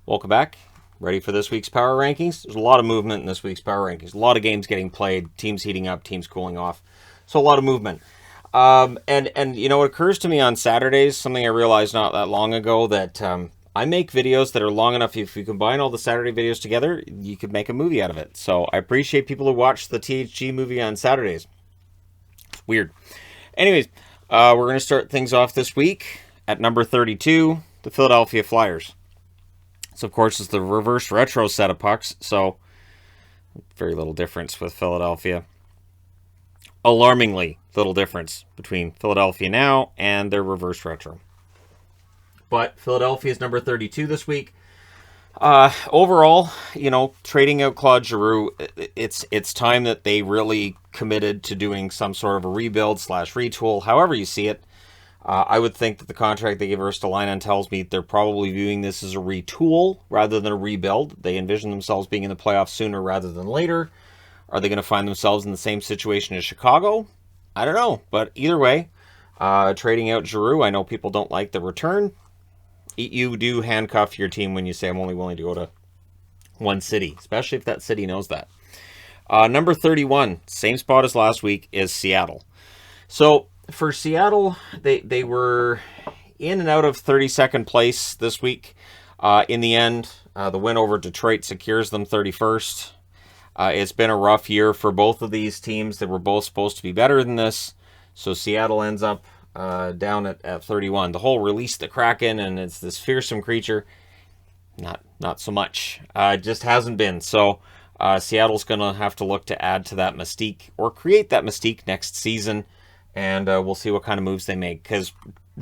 Welcome back. Ready for this week's power rankings? There's a lot of movement in this week's power rankings. A lot of games getting played, teams heating up, teams cooling off. So a lot of movement. And you know, it occurs to me on Saturdays, something I realized not that long ago, that I make videos that are long enough. If you combine all the Saturday videos together, you could make a movie out of it. So I appreciate people who watch the THG movie on Saturdays. It's weird. Anyways, we're going to start things off this week at number 32, the Philadelphia Flyers. So, of course, it's the reverse retro set of pucks, so very little difference with Philadelphia. Alarmingly little difference between Philadelphia now and their reverse retro. But Philadelphia is number 32 this week. Overall, you know, trading out Claude Giroux, it's time that they really committed to doing some sort of a rebuild / retool, however you see it. I would think that the contract they gave Ristolainen tells me they're probably viewing this as a retool rather than a rebuild. They envision themselves being in the playoffs sooner rather than later. Are they going to find themselves in the same situation as Chicago? I don't know. But either way, trading out Giroux, I know people don't like the return. You do handcuff your team when you say, I'm only willing to go to one city, especially if that city knows that. Number 31, same spot as last week, is Seattle. So for Seattle, they were in and out of 32nd place this week. In the end, the win over Detroit secures them 31st. It's been a rough year for both of these teams. They were both supposed to be better than this. So Seattle ends up down at 31. The whole release the Kraken and it's this fearsome creature. Not so much. It just hasn't been. So Seattle's going to have to look to add to that mystique or create that mystique next season. And we'll see what kind of moves they make. Because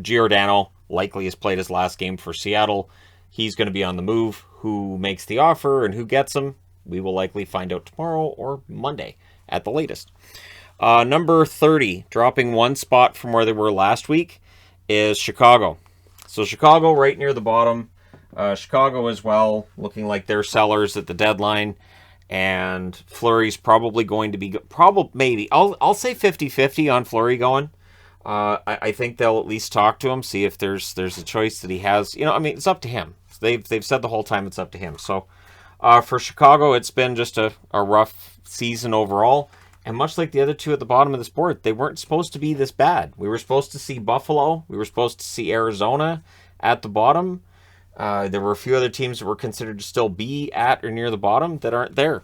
Giordano likely has played his last game for Seattle. He's going to be on the move. Who makes the offer and who gets him, we will likely find out tomorrow or Monday at the latest. Number 30, dropping one spot from where they were last week, is Chicago. So Chicago right near the bottom. Chicago as well, looking like they're sellers at the deadline. And Fleury's probably going to be... maybe. I'll say 50-50 on Fleury going. I think they'll at least talk to him, see if there's a choice that he has. You know, I mean, it's up to him. They've said the whole time it's up to him. So for Chicago, it's been just a rough season overall. And much like the other two at the bottom of this board, they weren't supposed to be this bad. We were supposed to see Buffalo. We were supposed to see Arizona at the bottom. There were a few other teams that were considered to still be at or near the bottom that aren't there.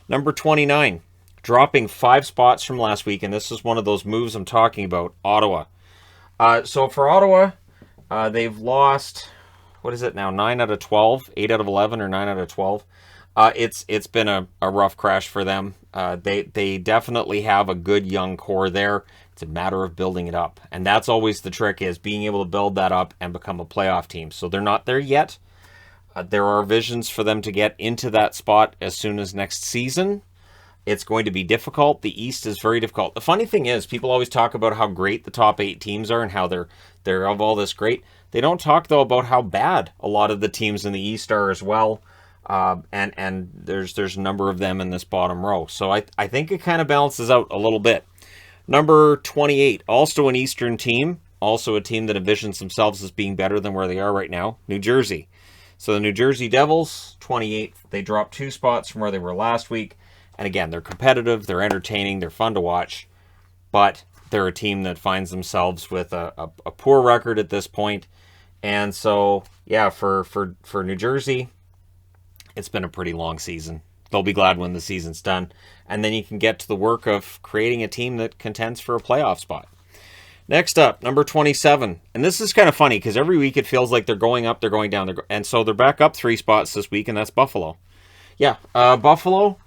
Number 29, dropping 5 spots from last week, and this is one of those moves I'm talking about, Ottawa. So for Ottawa, they've lost, what is it now, 9 out of 12, 8 out of 11, or 9 out of 12. It's been a rough crash for them. They definitely have a good young core there. It's a matter of building it up. And that's always the trick, is being able to build that up and become a playoff team. So they're not there yet. There are visions for them to get into that spot as soon as next season. It's going to be difficult. The East is very difficult. The funny thing is, people always talk about how great the top 8 teams are and how they're of all this great. They don't talk, though, about how bad a lot of the teams in the East are as well. And there's a number of them in this bottom row. So I think it kind of balances out a little bit. Number 28, also an Eastern team, also a team that envisions themselves as being better than where they are right now, New Jersey. So the New Jersey Devils, 28th, they dropped 2 spots from where they were last week. And again, they're competitive, they're entertaining, they're fun to watch, but they're a team that finds themselves with a poor record at this point. And so, yeah, for New Jersey, it's been a pretty long season. They'll be glad when the season's done. And then you can get to the work of creating a team that contends for a playoff spot. Next up, number 27. And this is kind of funny because every week it feels like they're going up, they're going down. And so they're back up 3 spots this week, and that's Buffalo. Yeah, Buffalo,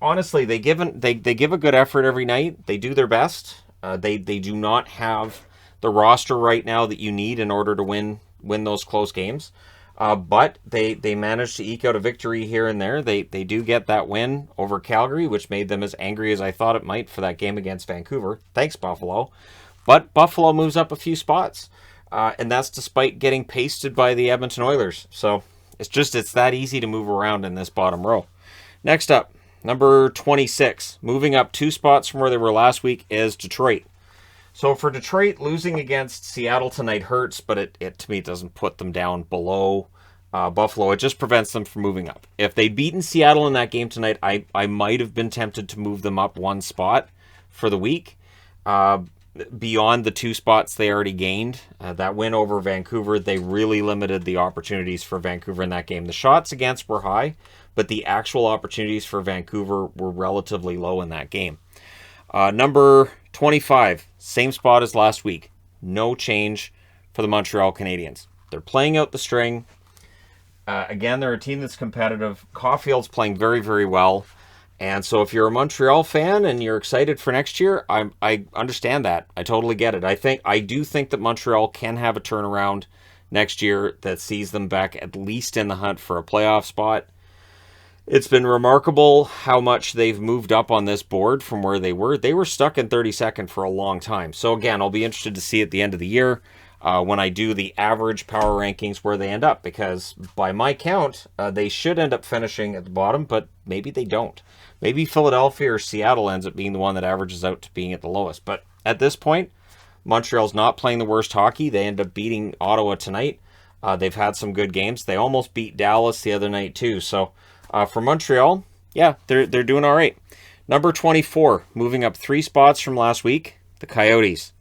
honestly, they give a good effort every night. They do their best. They do not have the roster right now that you need in order to win those close games. But they managed to eke out a victory here and there. They do get that win over Calgary, which made them as angry as I thought it might for that game against Vancouver. Thanks, Buffalo. But Buffalo moves up a few spots. And that's despite getting pasted by the Edmonton Oilers. So it's that easy to move around in this bottom row. Next up, number 26. Moving up 2 spots from where they were last week is Detroit. So for Detroit, losing against Seattle tonight hurts, but it to me doesn't put them down below Buffalo, it just prevents them from moving up. If they'd beaten Seattle in that game tonight, I might have been tempted to move them up one spot for the week. Beyond the 2 spots they already gained. That win over Vancouver, they really limited the opportunities for Vancouver in that game. The shots against were high, but the actual opportunities for Vancouver were relatively low in that game. Number 25, same spot as last week. No change for the Montreal Canadiens. They're playing out the string. Again, they're a team that's competitive. Caulfield's playing very, very well. And so if you're a Montreal fan and you're excited for next year, I understand that. I totally get it. I do think that Montreal can have a turnaround next year that sees them back at least in the hunt for a playoff spot. It's been remarkable how much they've moved up on this board from where they were. They were stuck in 32nd for a long time. So again, I'll be interested to see at the end of the year when I do the average power rankings where they end up. Because by my count, they should end up finishing at the bottom, but maybe they don't. Maybe Philadelphia or Seattle ends up being the one that averages out to being at the lowest. But at this point, Montreal's not playing the worst hockey. They end up beating Ottawa tonight. They've had some good games. They almost beat Dallas the other night too. So for Montreal, yeah, they're doing all right. Number 24, moving up 3 spots from last week, the Coyotes.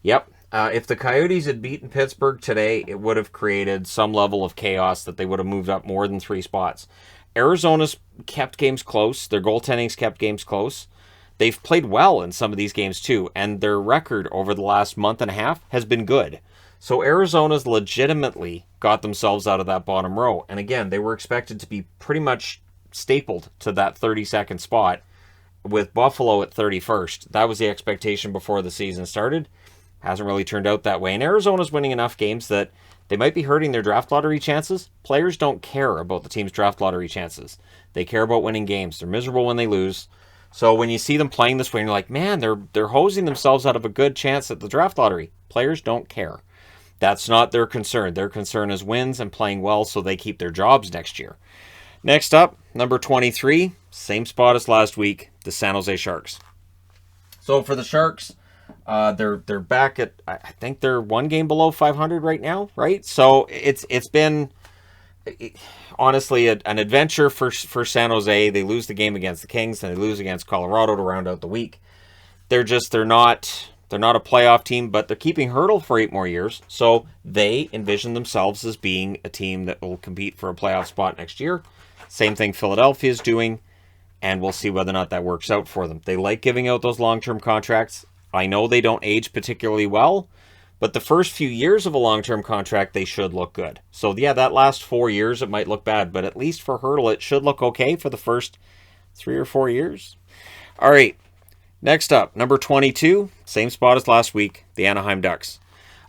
Yep. If the Coyotes had beaten Pittsburgh today, it would have created some level of chaos that they would have moved up more than 3 spots. Arizona's kept games close. Their goaltending's kept games close. They've played well in some of these games too, and their record over the last month and a half has been good. So Arizona's legitimately got themselves out of that bottom row. And again, they were expected to be pretty much stapled to that 32nd spot with Buffalo at 31st. That was the expectation before the season started. Hasn't really turned out that way. And Arizona's winning enough games that they might be hurting their draft lottery chances. Players don't care about the team's draft lottery chances. They care about winning games. They're miserable when they lose. So when you see them playing this way, and you're like, man, they're hosing themselves out of a good chance at the draft lottery. Players don't care. That's not their concern. Their concern is wins and playing well so they keep their jobs next year. Next up, number 23, same spot as last week, the San Jose Sharks. So for the Sharks, they're back at, I think they're 1 game below 500 right now, right? So it's been honestly an adventure for San Jose. They lose the game against the Kings and they lose against Colorado to round out the week. They're not a playoff team, but they're keeping Hurdle for 8 more years. So they envision themselves as being a team that will compete for a playoff spot next year. Same thing Philadelphia is doing, and we'll see whether or not that works out for them. They like giving out those long-term contracts. I know they don't age particularly well, but the first few years of a long-term contract, they should look good. So yeah, that last 4 years, it might look bad, but at least for Hurdle, it should look okay for the first 3 or 4 years. All right, next up, number 22, same spot as last week, the Anaheim Ducks.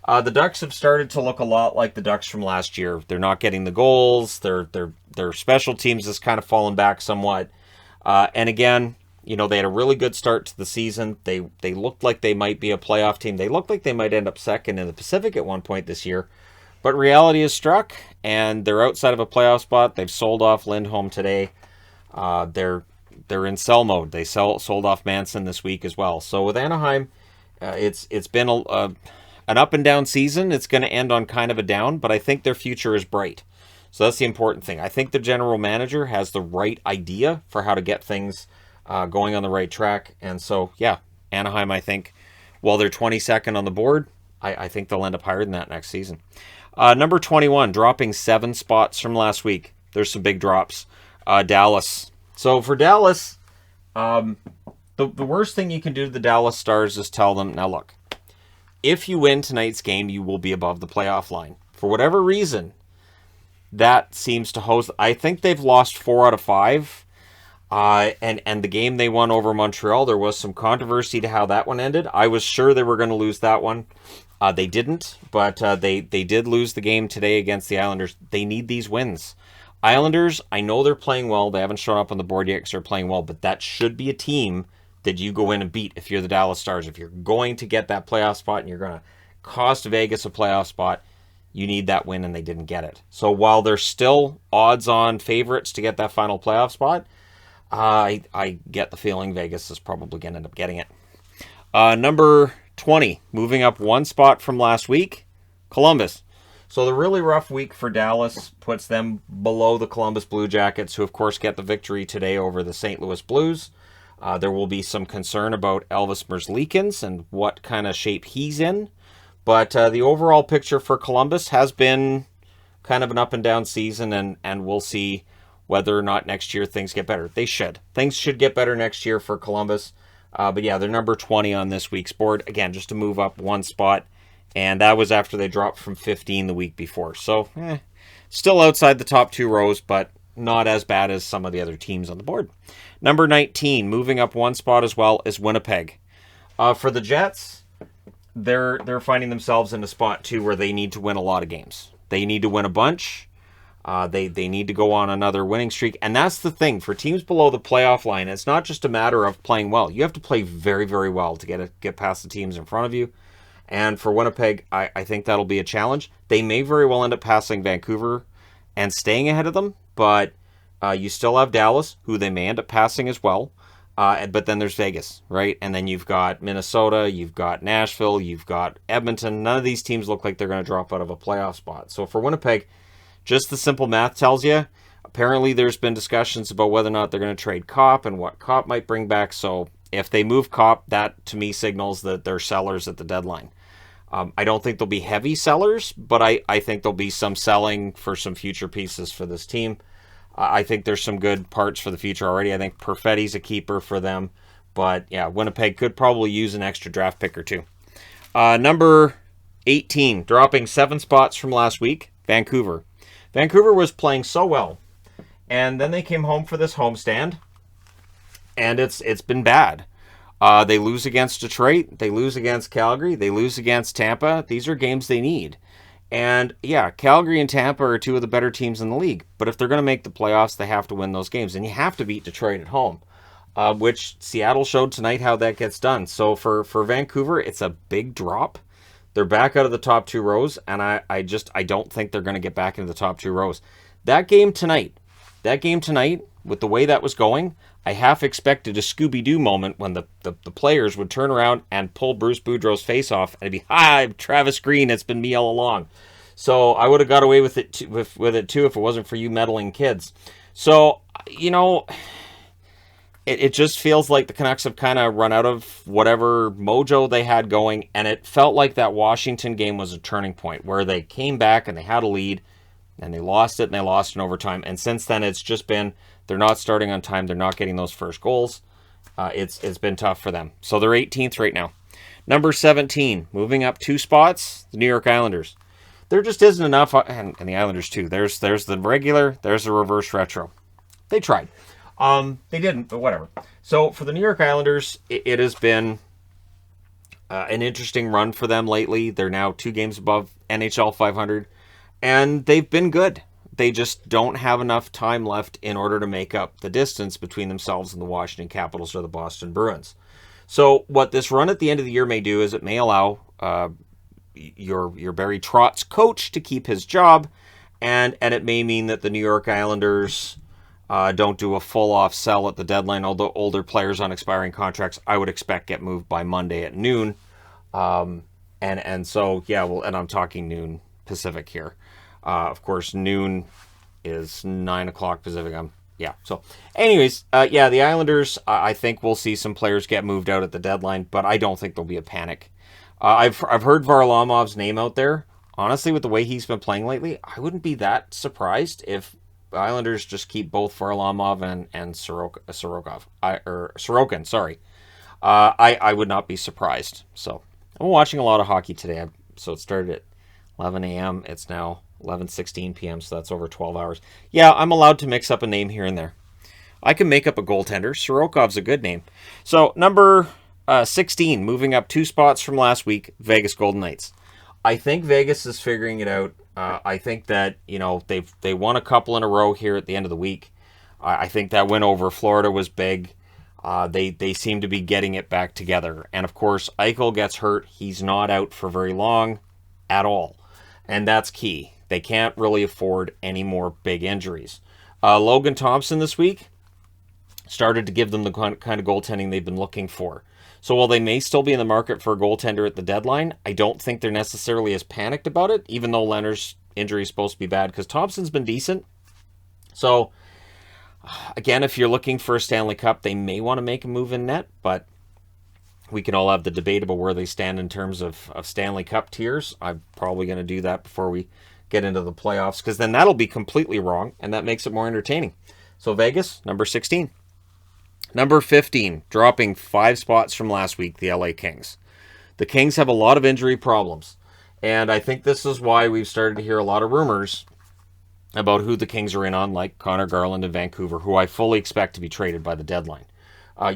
The Ducks have started to look a lot like the Ducks from last year. They're not getting the goals. Their special teams has kind of fallen back somewhat. And again, you know, they had a really good start to the season. They looked like they might be a playoff team. They looked like they might end up second in the Pacific at one point this year. But reality has struck, and they're outside of a playoff spot. They've sold off Lindholm today. They're in sell mode. They sold off Manson this week as well. So with Anaheim, it's been an up and down season. It's going to end on kind of a down, but I think their future is bright. So that's the important thing. I think the general manager has the right idea for how to get things going on the right track. And so, yeah, Anaheim, I think, while they're 22nd on the board, I think they'll end up higher than that next season. Number 21, dropping 7 spots from last week. There's some big drops. Dallas. So for Dallas, the worst thing you can do to the Dallas Stars is tell them, now look, if you win tonight's game, you will be above the playoff line. For whatever reason, that seems to host. I think they've lost 4 out of 5. And the game they won over Montreal, there was some controversy to how that one ended. I was sure they were going to lose that one. They didn't, but they did lose the game today against the Islanders. They need these wins. Islanders, I know they're playing well. They haven't shown up on the board yet because they're playing well, but that should be a team that you go in and beat if you're the Dallas Stars. If you're going to get that playoff spot and you're going to cost Vegas a playoff spot, you need that win, and they didn't get it. So while they're still odds-on favorites to get that final playoff spot, I get the feeling Vegas is probably going to end up getting it. Number 20, moving up 1 spot from last week, Columbus. So the really rough week for Dallas puts them below the Columbus Blue Jackets, who of course get the victory today over the St. Louis Blues. There will be some concern about Elvis Merzlikins and what kind of shape he's in. But the overall picture for Columbus has been kind of an up and down season, and we'll see whether or not next year things get better. They should. Things should get better next year for Columbus. But yeah, they're number 20 on this week's board. Again, just to move up one spot. And that was after they dropped from 15 the week before. So, still outside the top 2 rows, but not as bad as some of the other teams on the board. Number 19, moving up one spot as well, is Winnipeg. For the Jets, they're finding themselves in a spot, too, where they need to win a lot of games. They need to win a bunch. They need to go on another winning streak. And that's the thing. For teams below the playoff line, it's not just a matter of playing well. You have to play very, very well to get past the teams in front of you. And for Winnipeg, I think that'll be a challenge. They may very well end up passing Vancouver and staying ahead of them, but you still have Dallas, who they may end up passing as well. But then there's Vegas, right? And then you've got Minnesota, you've got Nashville, you've got Edmonton. None of these teams look like they're going to drop out of a playoff spot. So for Winnipeg, just the simple math tells you, apparently there's been discussions about whether or not they're going to trade Kopp and what Kopp might bring back. So if they move Kopp, that to me signals that they're sellers at the deadline. I don't think they'll be heavy sellers, but I think there'll be some selling for some future pieces for this team. I think there's some good parts for the future already. I think Perfetti's a keeper for them. But yeah, Winnipeg could probably use an extra draft pick or two. Number 18, dropping 7 spots from last week, Vancouver. Vancouver was playing so well, and then they came home for this homestand, and it's been bad. They lose against Detroit. They lose against Calgary. They lose against Tampa. These are games they need. And yeah, Calgary and Tampa are 2 of the better teams in the league. But if they're going to make the playoffs, they have to win those games. And you have to beat Detroit at home, which Seattle showed tonight how that gets done. So for Vancouver, it's a big drop. They're back out of the top 2 rows. And I don't think they're going to get back into the top 2 rows. That game tonight, with the way that was going, I half expected a Scooby-Doo moment when the players would turn around and pull Bruce Boudreau's face off and it'd be, "Hi, I'm Travis Green. It's been me all along." So I would have got away with it too, with it too if it wasn't for you meddling kids. So, it just feels like the Canucks have kind of run out of whatever mojo they had going, and it felt like that Washington game was a turning point where they came back and they had a lead, and they lost it, and they lost in overtime. And since then, it's just been, they're not starting on time. They're not getting those first goals. It's been tough for them. So they're 18th right now. Number 17, moving up 2 spots, the New York Islanders. There just isn't enough, and the Islanders too. There's the regular, there's the reverse retro. They tried. They didn't, but whatever. So for the New York Islanders, it has been an interesting run for them lately. They're now 2 games above NHL 500. And they've been good. They just don't have enough time left in order to make up the distance between themselves and the Washington Capitals or the Boston Bruins. So what this run at the end of the year may do is it may allow your Barry Trotz coach to keep his job, and it may mean that the New York Islanders don't do a full-off sell at the deadline, although older players on expiring contracts I would expect get moved by Monday at noon. And so, yeah, well, and I'm talking noon Pacific here. Of course, noon is 9 o'clock Pacific. So anyways, the Islanders, I think we'll see some players get moved out at the deadline, but I don't think there'll be a panic. I've heard Varlamov's name out there. Honestly, with the way he's been playing lately, I wouldn't be that surprised if the Islanders just keep both Varlamov and Sorokin. Sorry. I would not be surprised. So I'm watching a lot of hockey today. So it started at 11 a.m. It's now 11:16 p.m., so that's over 12 hours. Yeah, I'm allowed to mix up a name here and there. I can make up a goaltender. Sorokov's a good name. So, number 16, moving up 2 spots from last week, Vegas Golden Knights. I think Vegas is figuring it out. I think that, they won a couple in a row here at the end of the week. I think that win over Florida was big. They seem to be getting it back together. And, of course, Eichel gets hurt. He's not out for very long at all. And that's key. They can't really afford any more big injuries. Logan Thompson this week started to give them the kind of goaltending they've been looking for. So while they may still be in the market for a goaltender at the deadline, I don't think they're necessarily as panicked about it, even though Lehner's injury is supposed to be bad because Thompson's been decent. So, again, if you're looking for a Stanley Cup, they may want to make a move in net, but we can all have the debate about where they stand in terms of Stanley Cup tiers. I'm probably going to do that before we get into the playoffs, because then that'll be completely wrong, and that makes it more entertaining. So Vegas, number 16. Number 15, dropping 5 spots from last week, the LA Kings. The Kings have a lot of injury problems, and I think this is why we've started to hear a lot of rumors about who the Kings are in on, like Connor Garland in Vancouver, who I fully expect to be traded by the deadline.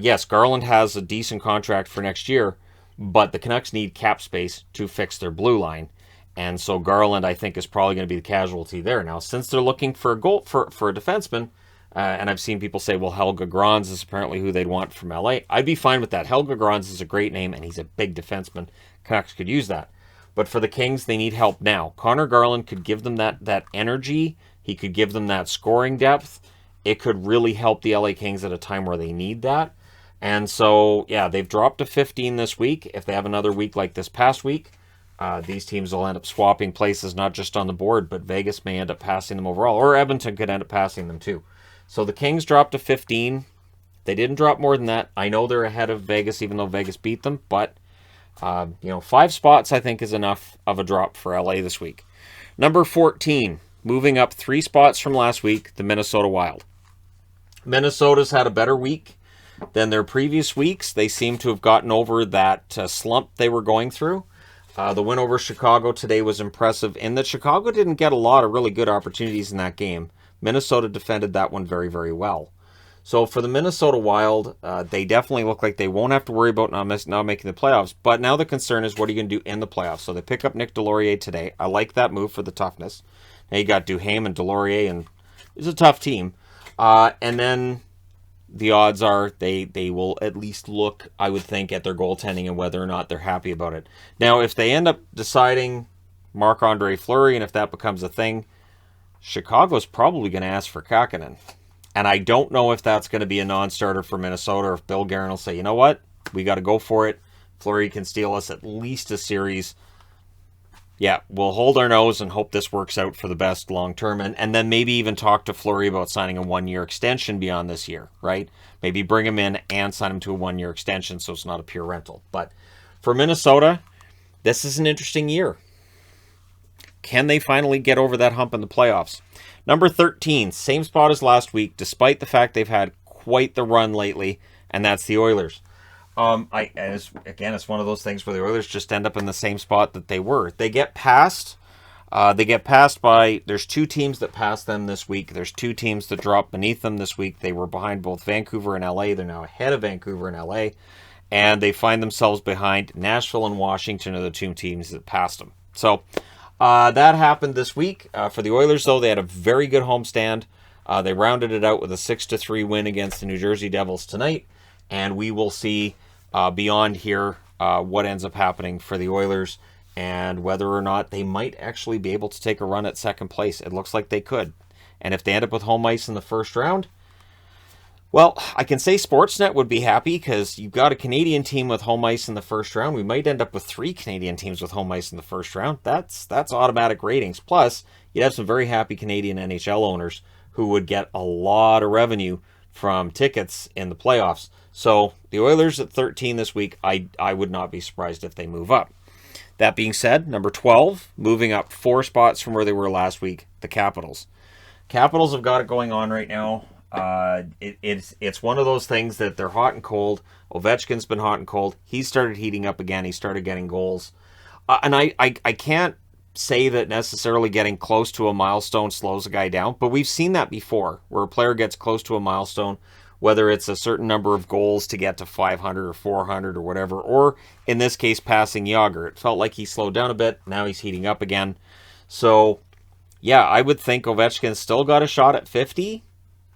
Yes, Garland has a decent contract for next year, but the Canucks need cap space to fix their blue line. And so Garland, I think, is probably going to be the casualty there. Now, since they're looking for a goal for a defenseman, and I've seen people say, well, Helge Grans is apparently who they'd want from LA. I'd be fine with that. Helge Grans is a great name, and he's a big defenseman. Canucks could use that. But for the Kings, they need help now. Connor Garland could give them that energy. He could give them that scoring depth. It could really help the LA Kings at a time where they need that. And so, yeah, they've dropped to 15 this week. If they have another week like this past week, these teams will end up swapping places, not just on the board, but Vegas may end up passing them overall, or Edmonton could end up passing them too. So the Kings dropped to 15. They didn't drop more than that. I know they're ahead of Vegas, even though Vegas beat them, but 5 spots I think is enough of a drop for LA this week. Number 14, moving up 3 spots from last week, the Minnesota Wild. Minnesota's had a better week than their previous weeks. They seem to have gotten over that slump they were going through. The win over Chicago today was impressive in that Chicago didn't get a lot of really good opportunities in that game. Minnesota defended that one very, very well. So for the Minnesota Wild, they definitely look like they won't have to worry about not making the playoffs. But now the concern is, what are you going to do in the playoffs? So they pick up Nick Delorier today. I like that move for the toughness. Now you got Duhaime and Delorier, and it's a tough team. And then the odds are they will at least look, I would think, at their goaltending and whether or not they're happy about it. Now, if they end up deciding Marc-Andre Fleury, and if that becomes a thing, Chicago's probably going to ask for Kakkonen. And I don't know if that's going to be a non-starter for Minnesota, or if Bill Guerin will say, you know what, we got to go for it. Fleury can steal us at least a series. Yeah, we'll hold our nose and hope this works out for the best long term. And then maybe even talk to Fleury about signing a 1-year extension beyond this year, right? Maybe bring him in and sign him to a 1-year extension so it's not a pure rental. But for Minnesota, this is an interesting year. Can they finally get over that hump in the playoffs? Number 13, same spot as last week, despite the fact they've had quite the run lately, and that's the Oilers. It's one of those things where the Oilers just end up in the same spot that they were. They get passed. There's 2 teams that passed them this week. There's 2 teams that dropped beneath them this week. They were behind both Vancouver and LA. They're now ahead of Vancouver and LA. And they find themselves behind Nashville and Washington are the 2 teams that passed them. So that happened this week. For the Oilers, though, they had a very good homestand. They rounded it out with a 6-3 win against the New Jersey Devils tonight. And we will see beyond here what ends up happening for the Oilers and whether or not they might actually be able to take a run at second place. It looks like they could. And if they end up with home ice in the first round, well, I can say Sportsnet would be happy because you've got a Canadian team with home ice in the first round. We might end up with 3 Canadian teams with home ice in the first round. That's automatic ratings. Plus, you'd have some very happy Canadian NHL owners who would get a lot of revenue from tickets in the playoffs. So the Oilers at 13 this week, I would not be surprised if they move up. That being said, number 12, moving up 4 spots from where they were last week, the Capitals. Capitals have got it going on right now. It's one of those things that they're hot and cold. Ovechkin's been hot and cold. He started heating up again. He started getting goals. And I can't say that necessarily getting close to a milestone slows a guy down, but we've seen that before, where a player gets close to a milestone, whether it's a certain number of goals to get to 500 or 400 or whatever, or in this case, passing Yager. It felt like he slowed down a bit. Now he's heating up again. So, yeah, I would think Ovechkin's still got a shot at 50,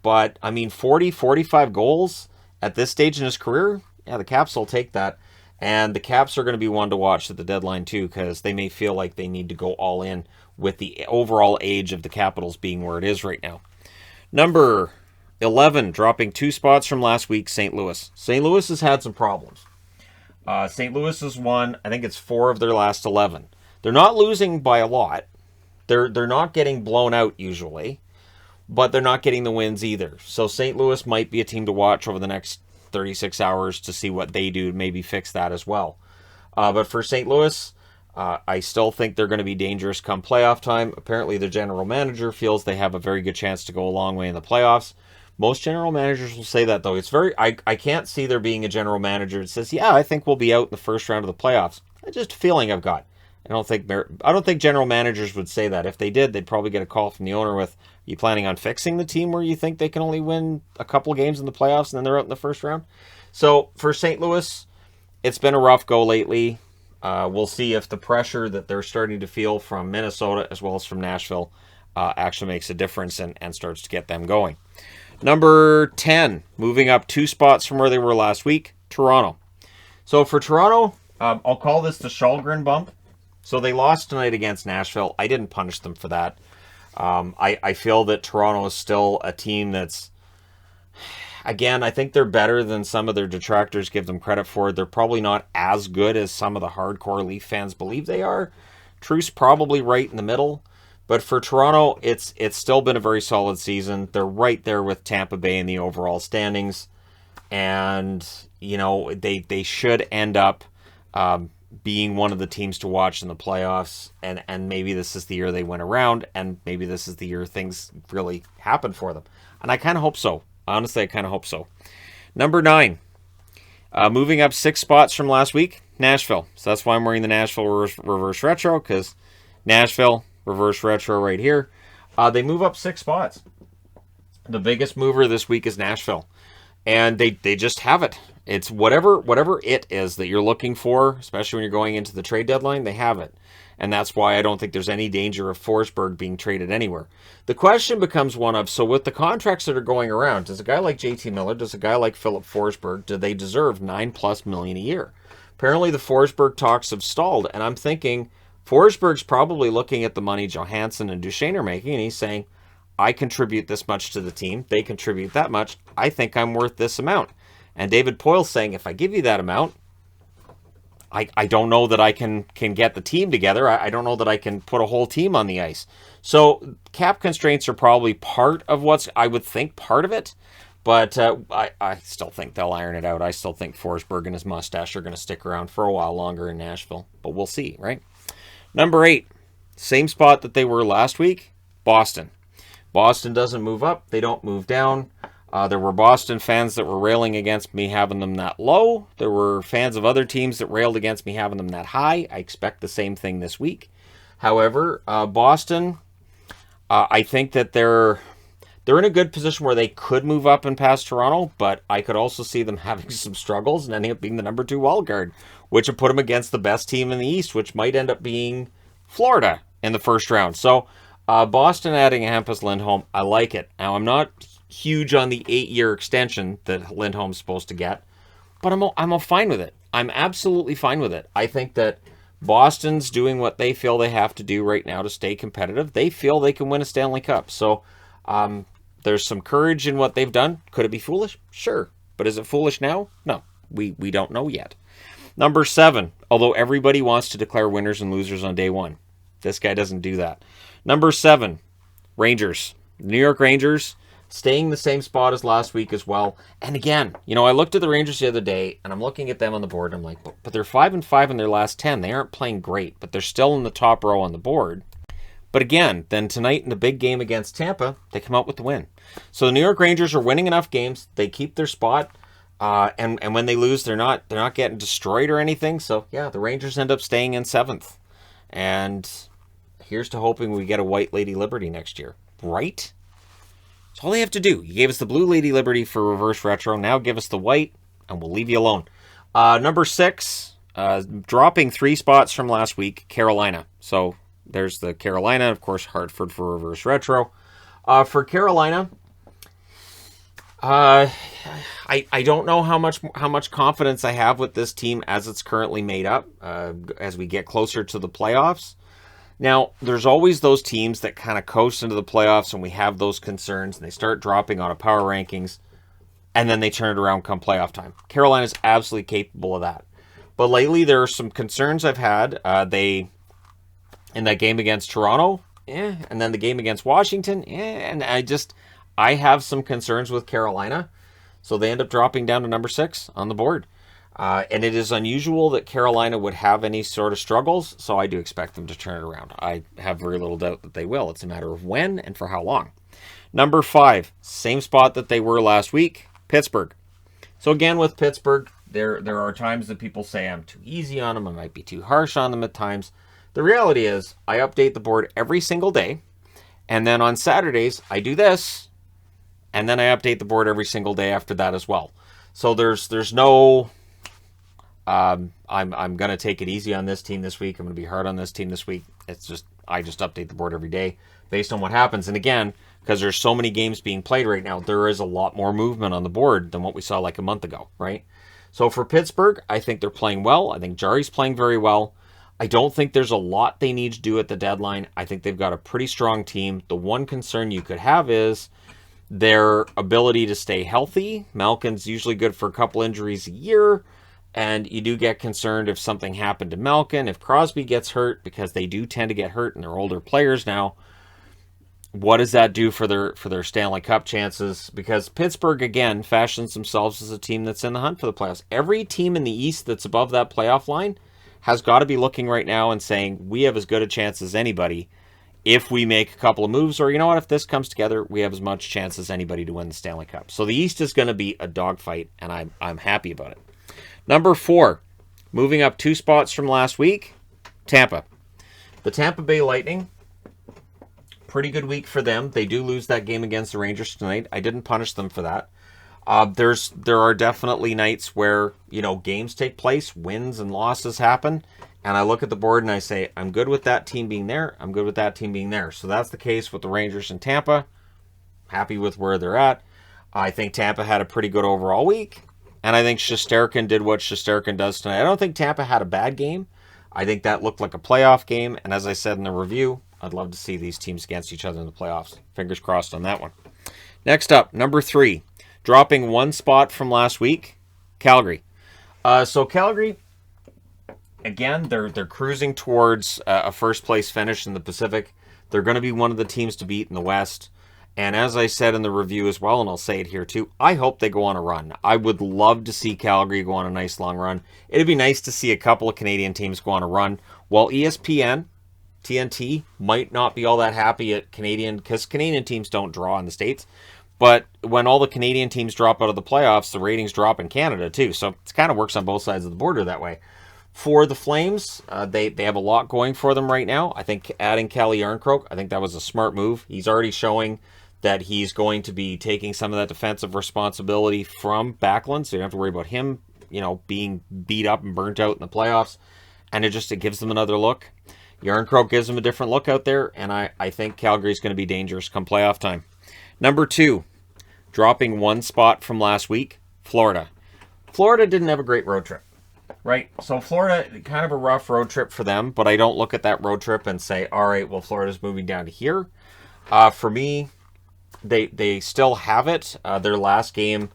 but, 40, 45 goals at this stage in his career, yeah, the Caps will take that. And the Caps are going to be one to watch at the deadline, too, because they may feel like they need to go all in with the overall age of the Capitals being where it is right now. Number 11, dropping 2 spots from last week, St. Louis. St. Louis has had some problems. St. Louis has won, I think it's 4 of their last 11. They're not losing by a lot. They're not getting blown out usually, but they're not getting the wins either. So St. Louis might be a team to watch over the next 36 hours to see what they do, maybe fix that as well. But for St. Louis, I still think they're going to be dangerous come playoff time. Apparently, the general manager feels they have a very good chance to go a long way in the playoffs. Most general managers will say that, though. It's very I can't see there being a general manager that says, yeah, I think we'll be out in the first round of the playoffs. It's just a feeling I've got. I don't think general managers would say that. If they did, they'd probably get a call from the owner with, are you planning on fixing the team where you think they can only win a couple games in the playoffs and then they're out in the first round? So for St. Louis, it's been a rough go lately. We'll see if the pressure that they're starting to feel from Minnesota as well as from Nashville actually makes a difference and starts to get them going. Number 10, moving up 2 spots from where they were last week, Toronto. So for Toronto, I'll call this the Shalgren bump. So they lost tonight against Nashville. I didn't punish them for that. I feel that Toronto is still a team that's, again, I think they're better than some of their detractors give them credit for. They're probably not as good as some of the hardcore Leaf fans believe they are. Truth's probably right in the middle. But for Toronto, it's still been a very solid season. They're right there with Tampa Bay in the overall standings. And, you know, they should end up being one of the teams to watch in the playoffs. And maybe this is the year they win around. And maybe this is the year things really happen for them. And I kind of hope so. Honestly, I kind of hope so. Number 9, moving up 6 spots from last week, Nashville. So that's why I'm wearing the Nashville reverse retro, because Nashville reverse retro right here. They move up 6 spots. The biggest mover this week is Nashville. And they just have it. It's whatever it is that you're looking for, especially when you're going into the trade deadline, they have it. And that's why I don't think there's any danger of Forsberg being traded anywhere. The question becomes one of, so with the contracts that are going around, does a guy like JT Miller, does a guy like Philip Forsberg, do they deserve $9+ million a year? Apparently the Forsberg talks have stalled, and I'm thinking Forsberg's probably looking at the money Johansson and Duchesne are making, and he's saying, I contribute this much to the team, they contribute that much, I think I'm worth this amount. And David Poyle's saying, if I give you that amount, I don't know that I can get the team together. I don't know that I can put a whole team on the ice. So cap constraints are probably part of I would think part of it. But I still think they'll iron it out. I still think Forsberg and his mustache are going to stick around for a while longer in Nashville. But we'll see, right? Number 8, same spot that they were last week, Boston. Boston doesn't move up. They don't move down. There were Boston fans that were railing against me having them that low. There were fans of other teams that railed against me having them that high. I expect the same thing this week. However, Boston, I think that they're in a good position where they could move up and pass Toronto, but I could also see them having some struggles and ending up being the number 2 wild card, which would put them against the best team in the East, which might end up being Florida in the first round. So Boston adding Hampus Lindholm, I like it. Now, I'm not huge on the 8-year extension that Lindholm's supposed to get, but I'm fine with it. I'm absolutely fine with it. I think that Boston's doing what they feel they have to do right now to stay competitive. They feel they can win a Stanley Cup. So there's some courage in what they've done. Could it be foolish? Sure. But is it foolish now? No. We don't know yet. Number 7, although everybody wants to declare winners and losers on day 1. This guy doesn't do that. Number 7, Rangers. New York Rangers staying the same spot as last week as well. And again, you know, I looked at the Rangers the other day, and I'm looking at them on the board, and I'm like, but they're 5-5 in their last 10. They aren't playing great, but they're still in the top row on the board. But again, then tonight in the big game against Tampa, they come out with the win. So the New York Rangers are winning enough games. They keep their spot, and when they lose, they're not getting destroyed or anything. So yeah, the Rangers end up staying in 7th. And here's to hoping we get a White Lady Liberty next year, right? That's all they have to do. You gave us the Blue Lady Liberty for reverse retro. Now give us the white, and we'll leave you alone. Number 6, dropping 3 spots from last week, Carolina. So there's the Carolina, of course, Hartford for reverse retro. For Carolina, I don't know how much confidence I have with this team as it's currently made up as we get closer to the playoffs. Now, there's always those teams that kind of coast into the playoffs and we have those concerns and they start dropping out of power rankings and then they turn it around come playoff time. Carolina's absolutely capable of that. But lately, there are some concerns I've had. In that game against Toronto, And then the game against Washington, and I have some concerns with Carolina. So they end up dropping down to number 6 on the board. And it is unusual that Carolina would have any sort of struggles, so I do expect them to turn it around. I have very little doubt that they will. It's a matter of when and for how long. Number 5, same spot that they were last week, Pittsburgh. So again, with Pittsburgh, there are times that people say I'm too easy on them, I might be too harsh on them at times. The reality is, I update the board every single day, and then on Saturdays, I do this, and then I update the board every single day after that as well. So there's no, I'm going to take it easy on this team this week, I'm going to be hard on this team this week. It's just, I just update the board every day based on what happens. And again, because there's so many games being played right now, there is a lot more movement on the board than what we saw like a month ago, right? So for Pittsburgh, I think they're playing well. I think Jari's playing very well. I don't think there's a lot they need to do at the deadline. I think they've got a pretty strong team. The one concern you could have is their ability to stay healthy. Malkin's usually good for a couple injuries a year, and you do get concerned if something happened to Malkin, if Crosby gets hurt, because they do tend to get hurt and they're older players now. What does that do for their Stanley Cup chances? Because Pittsburgh, again, fashions themselves as a team that's in the hunt for the playoffs. Every team in the East that's above that playoff line has got to be looking right now and saying, we have as good a chance as anybody if we make a couple of moves, or you know what, if this comes together, we have as much chance as anybody to win the Stanley Cup. So the East is going to be a dogfight, and I'm happy about it. Number 4, moving up 2 spots from last week, Tampa. The Tampa Bay Lightning, pretty good week for them. They do lose that game against the Rangers tonight. I didn't punish them for that. There are definitely nights where, games take place, wins and losses happen, and I look at the board and I say, I'm good with that team being there, I'm good with that team being there. So that's the case with the Rangers and Tampa. Happy with where they're at. I think Tampa had a pretty good overall week, and I think Shesterkin did what Shesterkin does tonight. I don't think Tampa had a bad game. I think that looked like a playoff game, and as I said in the review, I'd love to see these teams against each other in the playoffs. Fingers crossed on that one. Next up, number 3. Dropping 1 spot from last week, Calgary. So Calgary, again, they're cruising towards a first-place finish in the Pacific. They're going to be one of the teams to beat in the West. And as I said in the review as well, and I'll say it here too, I hope they go on a run. I would love to see Calgary go on a nice long run. It'd be nice to see a couple of Canadian teams go on a run. While ESPN, TNT, might not be all that happy at Canadian, because Canadian teams don't draw in the States. But when all the Canadian teams drop out of the playoffs, the ratings drop in Canada too. So it kind of works on both sides of the border that way. For the Flames, they have a lot going for them right now. I think adding Calle Jarnkrok, I think that was a smart move. He's already showing that he's going to be taking some of that defensive responsibility from Backlund, so you don't have to worry about him, being beat up and burnt out in the playoffs. And it gives them another look. Jarnkrok gives them a different look out there, and I think Calgary's going to be dangerous come playoff time. Number 2, dropping 1 spot from last week, Florida. Florida didn't have a great road trip, right? So Florida, kind of a rough road trip for them, but I don't look at that road trip and say, all right, well, Florida's moving down to here. For me, they still have it. Their last game,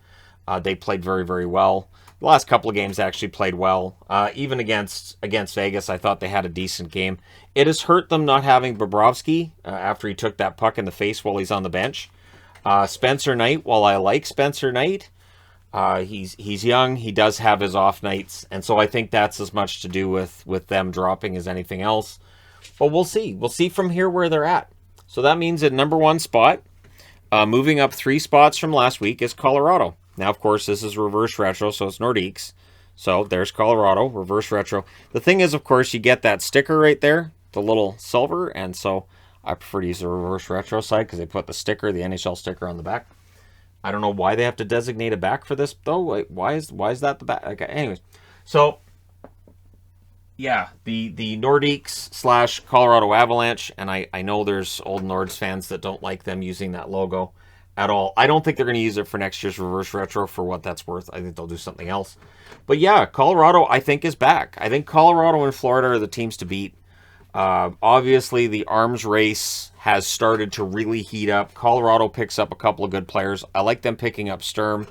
they played very, very well. The last couple of games actually played well. Even against Vegas, I thought they had a decent game. It has hurt them not having Bobrovsky after he took that puck in the face while he's on the bench. Spencer Knight, while I like Spencer Knight, he's young. He does have his off nights, and so I think that's as much to do with them dropping as anything else. But we'll see. We'll see from here where they're at. So that means at number 1 spot, moving up 3 spots from last week, is Colorado. Now, of course, this is reverse retro, so it's Nordiques. So there's Colorado, reverse retro. The thing is, of course, you get that sticker right there, the little silver, and so I prefer to use the reverse retro side because they put the sticker, the NHL sticker, on the back. I don't know why they have to designate a back for this, though. Like, why is that the back? Okay, anyways, so yeah, the Nordiques / Colorado Avalanche, and I know there's old Nords fans that don't like them using that logo at all. I don't think they're going to use it for next year's reverse retro for what that's worth. I think they'll do something else. But yeah, Colorado, I think, is back. I think Colorado and Florida are the teams to beat. Obviously, the arms race has started to really heat up. Colorado picks up a couple of good players. I like them picking up Sturm.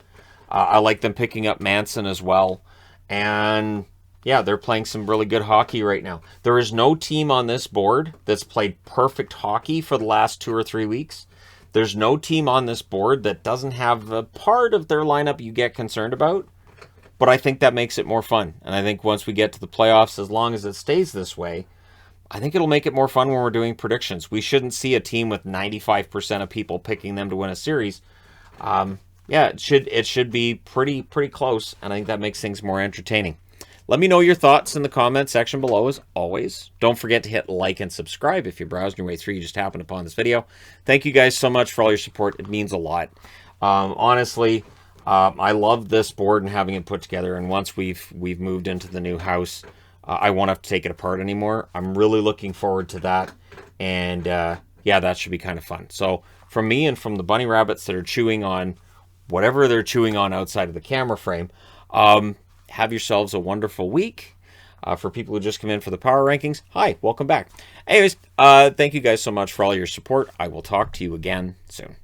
I like them picking up Manson as well. And Yeah, they're playing some really good hockey right now. There is no team on this board that's played perfect hockey for the last 2 or 3 weeks. There's no team on this board that doesn't have a part of their lineup you get concerned about. But I think that makes it more fun. And I think once we get to the playoffs, as long as it stays this way, I think it'll make it more fun when we're doing predictions. We shouldn't see a team with 95% of people picking them to win a series. Yeah, it should be pretty close, and I think that makes things more entertaining. Let me know your thoughts in the comment section below, as always. Don't forget to hit like and subscribe if you're browsing your way through. You just happened upon this video. Thank you guys so much for all your support. It means a lot. Honestly, I love this board and having it put together. And once we've moved into the new house, I won't have to take it apart anymore. I'm really looking forward to that. And yeah, that should be kind of fun. So from me and from the bunny rabbits that are chewing on whatever they're chewing on outside of the camera frame, have yourselves a wonderful week. For people who just come in for the power rankings, hi, welcome back. Anyways, thank you guys so much for all your support. I will talk to you again soon.